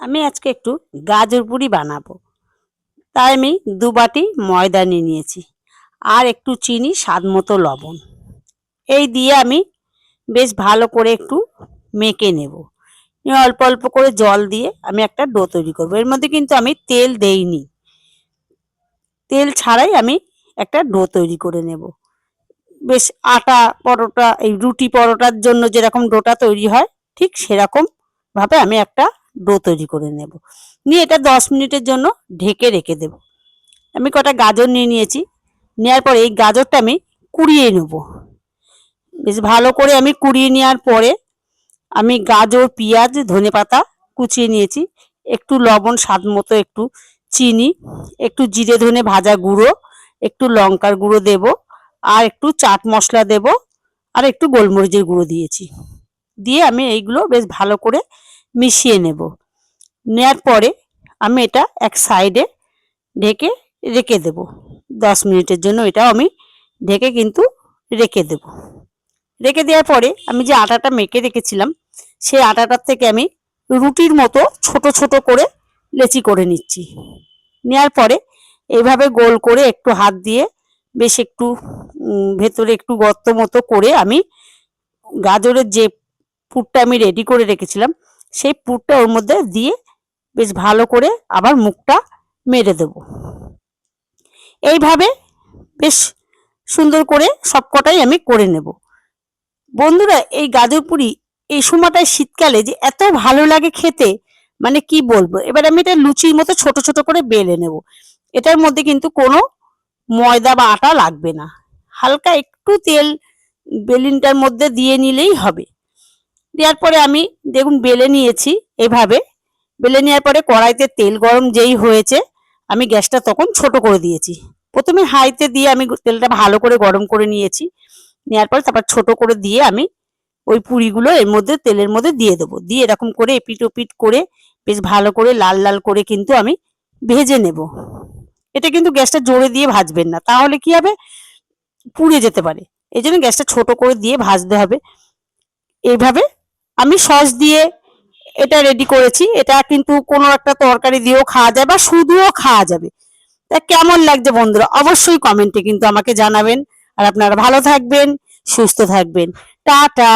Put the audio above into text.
আমি আজকে একটু গাজর পুরি বানাবো। তাই আমি 2 বাটি ময়দা নিয়ে নিয়েছি আর একটু চিনি, স্বাদ মতো লবণ। এই দিয়ে আমি বেশ ভালো করে একটু মেখে নেব। নিয়ে অল্প অল্প করে জল দিয়ে আমি একটা ডো তৈরি করব। এর মধ্যে কিন্তু আমি তেল দেইনি, তেল ছাড়াই আমি একটা ডো তৈরি করে নেব। বেশ আটা পরোটা, এই রুটি পরোটার জন্য যেরকম ডোটা তৈরি হয় ঠিক সেরকম ভাবে আমি একটা ডো তৈরি করে নেব। নিয়ে এটা 10 মিনিটের জন্য ঢেকে রেখে দেব। আমি কটা গাজর নিয়ে নিয়েছি। নেওয়ার পরে এই গাজরটা আমি কুড়িয়ে নেব। বেশ ভালো করে আমি কুড়িয়ে নেওয়ার পরে আমি গাজর, পেঁয়াজ, ধনেপাতা কুচিয়ে নিয়েছি, একটু লবণ স্বাদ মতো, একটু চিনি, একটু জিরে ধনে ভাজা গুঁড়ো, একটু লঙ্কার গুঁড়ো দেব, আর একটু চাট মশলা দেব, আর একটু গোলমরিচের গুঁড়ো দিয়েছি। দিয়ে আমি এইগুলো বেশ ভালো করে মিশিয়ে নেব। নেওয়ার পরে আমি এটা এক সাইডে ঢেকে রেখে দেব 10 মিনিটের জন্য। এটাও আমি ঢেকে কিন্তু রেখে দেব। রেখে দেওয়ার পরে আমি যে আটাটা মেখে রেখেছিলাম সেই আটাটার থেকে আমি রুটির মতো ছোট ছোট করে লেচি করে নিচ্ছি। নেওয়ার পরে এইভাবে গোল করে একটু হাত দিয়ে বেশ একটু ভেতরে একটু গর্ত মতো করে আমি গাজরের যে পুরটা আমি রেডি করে রেখেছিলাম সেই পুরটা ওর মধ্যে দিয়ে বেশ ভালো করে আবার মুখটা মেরে দেব। এইভাবে বেশ সুন্দর করে সবকটাই আমি করে নেব। বন্ধুরা, এই গাজর পুরি এই সময়টায় শীতকালে যে এত ভালো লাগে খেতে, মানে কি বলবো। এবার আমি এটা লুচির মতো ছোট ছোট করে বেলে নেব। এটার মধ্যে কিন্তু কোনো ময়দা বা আটা লাগবে না, হালকা একটু তেল বেলিনটার মধ্যে দিয়ে নিলেই হবে। দেওয়ার পরে আমি দেখুন বেলে নিয়েছি। এভাবে বেলে নেওয়ার পরে কড়াইতে তেল গরম যেই হয়েছে আমি গ্যাসটা তখন ছোট করে দিয়েছি। প্রথমে হাইতে দিয়ে আমি তেলটা ভালো করে গরম করে নিয়েছি। নেওয়ার পরে তারপর ছোট করে দিয়ে আমি ওই পুরিগুলো এর মধ্যে তেলের মধ্যে দিয়ে দেবো। দিয়ে এরকম করে এপিট ওপিট করে বেশ ভালো করে লাল লাল করে কিন্তু আমি ভেজে নেব। এটা কিন্তু গ্যাসটা জোরে দিয়ে ভাজবেন না, তাহলে কি হবে, পুড়ে যেতে পারে। এই জন্য গ্যাসটা ছোট করে দিয়ে ভাজতে হবে। এইভাবে আমি সস দিয়ে এটা রেডি করেছি। এটা কিন্তু কোনো একটা তরকারি দিয়েও খাওয়া যায় বা শুধুও খাওয়া যাবে। তা কেমন লাগছে বন্ধুরা অবশ্যই কমেন্টে কিন্তু আমাকে জানাবেন। আর আপনারা ভালো থাকবেন, সুস্থ থাকবেন। টাটা।